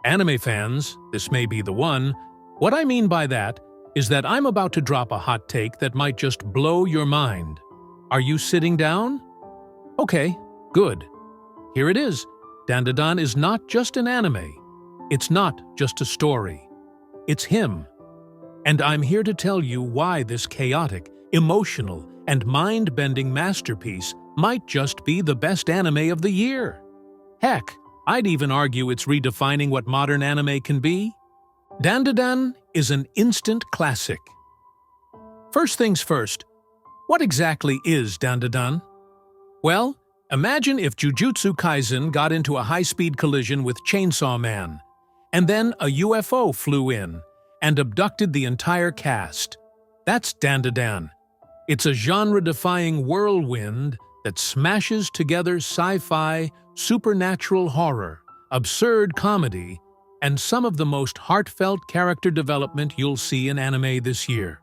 Anime fans, this may be the one. What I mean by that is that I'm about to drop a hot take that might just blow your mind. Are you sitting down? Okay, good. Here it is. Dandadan is not just an anime. It's not just a story. It's him. And I'm here to tell you why this chaotic, emotional, and mind-bending masterpiece might just be the best anime of the year. Heck, I'd even argue it's redefining what modern anime can be. Dandadan is an instant classic. First things first, what exactly is Dandadan? Well, imagine if Jujutsu Kaisen got into a high-speed collision with Chainsaw Man, and then a UFO flew in and abducted the entire cast. That's Dandadan. It's a genre-defying whirlwind that smashes together sci-fi, supernatural horror, absurd comedy, and some of the most heartfelt character development you'll see in anime this year.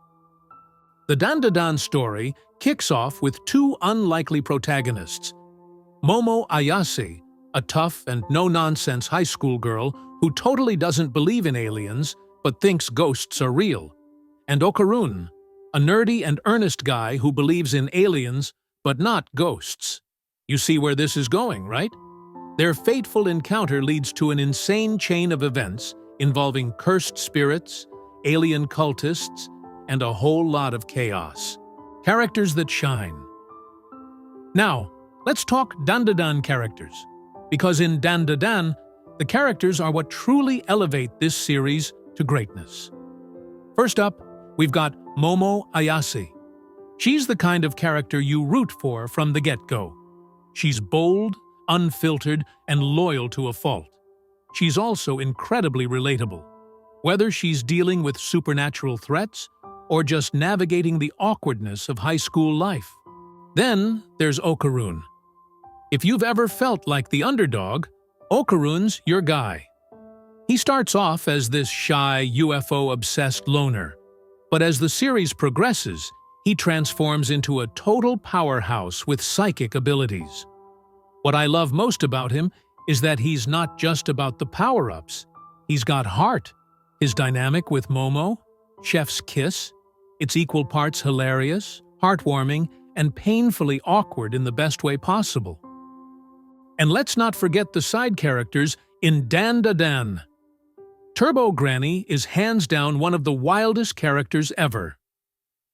The Dandadan story kicks off with two unlikely protagonists. Momo Ayase, a tough and no-nonsense high school girl who totally doesn't believe in aliens but thinks ghosts are real, and Okarun, a nerdy and earnest guy who believes in aliens but not ghosts. You see where this is going, right? Their fateful encounter leads to an insane chain of events involving cursed spirits, alien cultists, and a whole lot of chaos. Characters that shine. Now, let's talk Dandadan characters, because in Dandadan, the characters are what truly elevate this series to greatness. First up, we've got Momo Ayase. She's the kind of character you root for from the get-go. She's bold, unfiltered, and loyal to a fault. She's also incredibly relatable. Whether she's dealing with supernatural threats or just navigating the awkwardness of high school life. Then there's Okarun. If you've ever felt like the underdog, Okarun's your guy. He starts off as this shy, UFO-obsessed loner, but as the series progresses, he transforms into a total powerhouse with psychic abilities. What I love most about him is that he's not just about the power-ups. He's got heart. His dynamic with Momo, chef's kiss, it's equal parts hilarious, heartwarming, and painfully awkward in the best way possible. And let's not forget the side characters in Dandadan. Turbo Granny is hands down one of the wildest characters ever.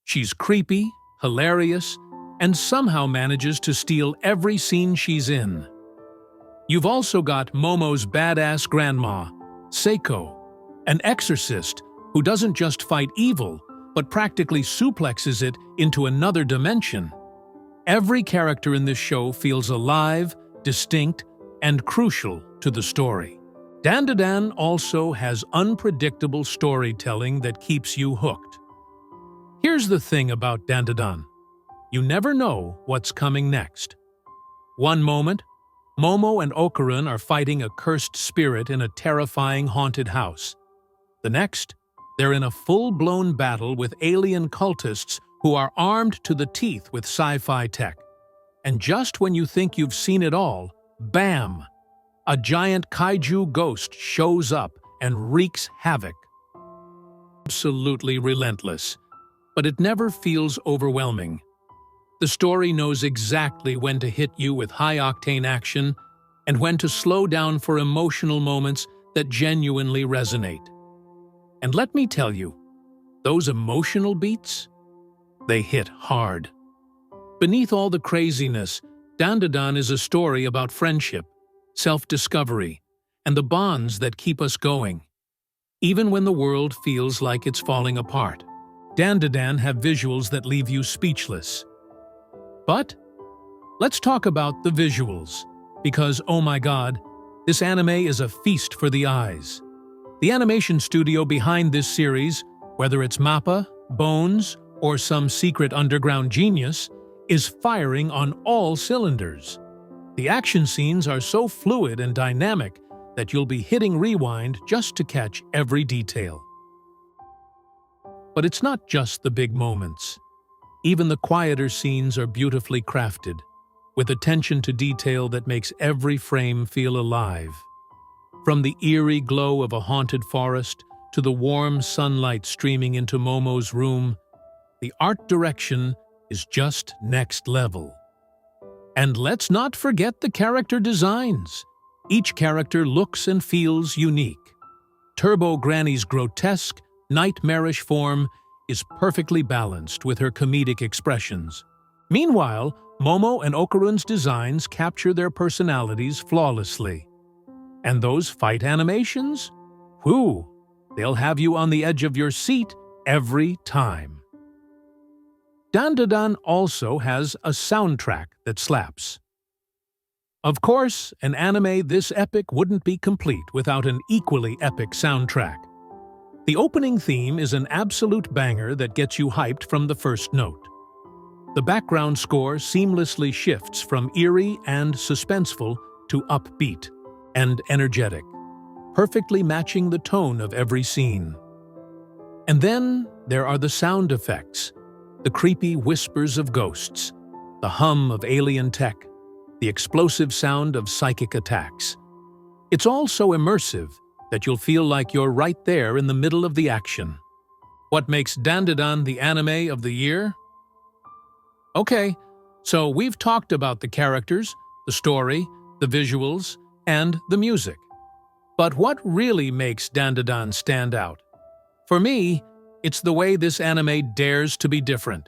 She's creepy, hilarious, and somehow manages to steal every scene she's in. You've also got Momo's badass grandma, Seiko, an exorcist who doesn't just fight evil, but practically suplexes it into another dimension. Every character in this show feels alive, distinct, and crucial to the story. Dandadan also has unpredictable storytelling that keeps you hooked. Here's the thing about Dandadan. You never know what's coming next. One moment, Momo and Okarun are fighting a cursed spirit in a terrifying haunted house. The next, they're in a full-blown battle with alien cultists who are armed to the teeth with sci-fi tech. And just when you think you've seen it all, bam! A giant kaiju ghost shows up and wreaks havoc. Absolutely relentless, but it never feels overwhelming. The story knows exactly when to hit you with high-octane action and when to slow down for emotional moments that genuinely resonate. And let me tell you, those emotional beats, they hit hard. Beneath all the craziness, Dandadan is a story about friendship, self-discovery, and the bonds that keep us going. Even when the world feels like it's falling apart, Dandadan have visuals that leave you speechless. But let's talk about the visuals, because oh my god, this anime is a feast for the eyes. The animation studio behind this series, whether it's MAPPA, Bones, or some secret underground genius, is firing on all cylinders. The action scenes are so fluid and dynamic that you'll be hitting rewind just to catch every detail. But it's not just the big moments. Even the quieter scenes are beautifully crafted, with attention to detail that makes every frame feel alive. From the eerie glow of a haunted forest to the warm sunlight streaming into Momo's room, the art direction is just next level. And let's not forget the character designs. Each character looks and feels unique. Turbo Granny's grotesque, nightmarish form is perfectly balanced with her comedic expressions. Meanwhile, Momo and Okarun's designs capture their personalities flawlessly. And those fight animations? Whew, they'll have you on the edge of your seat every time. Dandadan also has a soundtrack that slaps. Of course, an anime this epic wouldn't be complete without an equally epic soundtrack. The opening theme is an absolute banger that gets you hyped from the first note. The background score seamlessly shifts from eerie and suspenseful to upbeat and energetic, perfectly matching the tone of every scene. And then there are the sound effects, the creepy whispers of ghosts, the hum of alien tech, the explosive sound of psychic attacks. It's all so immersive that you'll feel like you're right there in the middle of the action. What makes Dandadan the anime of the year? Okay, so we've talked about the characters, the story, the visuals, and the music. But what really makes Dandadan stand out? For me, it's the way this anime dares to be different.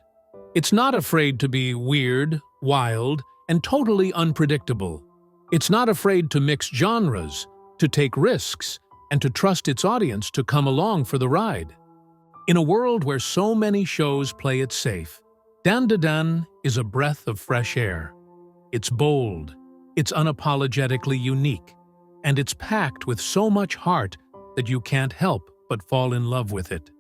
It's not afraid to be weird, wild, and totally unpredictable. It's not afraid to mix genres, to take risks, and to trust its audience to come along for the ride. In a world where so many shows play it safe, Dandadan is a breath of fresh air. It's bold, it's unapologetically unique, and it's packed with so much heart that you can't help but fall in love with it.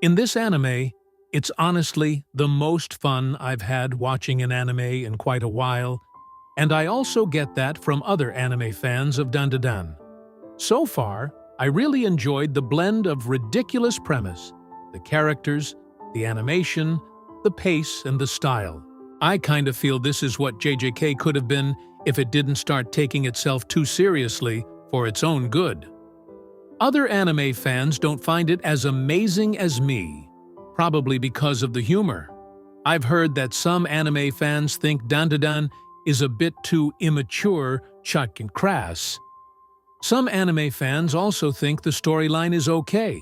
In this anime, it's honestly the most fun I've had watching an anime in quite a while, and I also get that from other anime fans of Dandadan. So far, I really enjoyed the blend of ridiculous premise, the characters, the animation, the pace, and the style. I kind of feel this is what JJK could have been if it didn't start taking itself too seriously for its own good. Other anime fans don't find it as amazing as me, probably because of the humor. I've heard that some anime fans think Dandadan is a bit too immature, chuck and crass. Some anime fans also think the storyline is okay,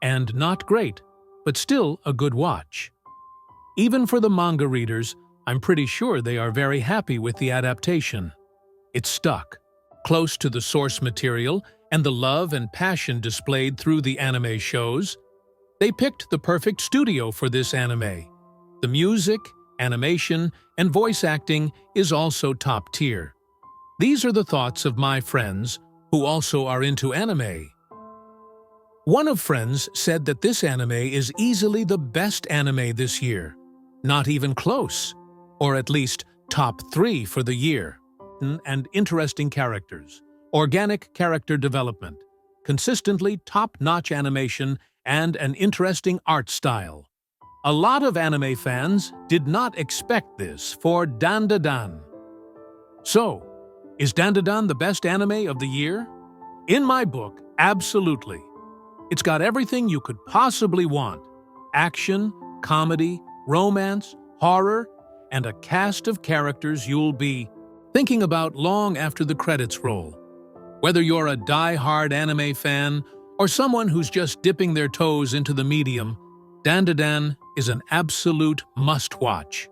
and not great, but still a good watch. Even for the manga readers, I'm pretty sure they are very happy with the adaptation. It's stuck, close to the source material and the love and passion displayed through the anime shows. They picked the perfect studio for this anime. The music, animation, and voice acting is also top tier. These are the thoughts of my friends who also are into anime. One of friends said that this anime is easily the best anime this year. Not even close, or at least top 3 for the year. And interesting characters, organic character development, consistently top-notch animation, and an interesting art style. A lot of anime fans did not expect this for Dandadan. So, is Dandadan the best anime of the year? In my book, absolutely. It's got everything you could possibly want: action, comedy, romance, horror, and a cast of characters you'll be thinking about long after the credits roll. Whether you're a die-hard anime fan or someone who's just dipping their toes into the medium, Dandadan is an absolute must-watch.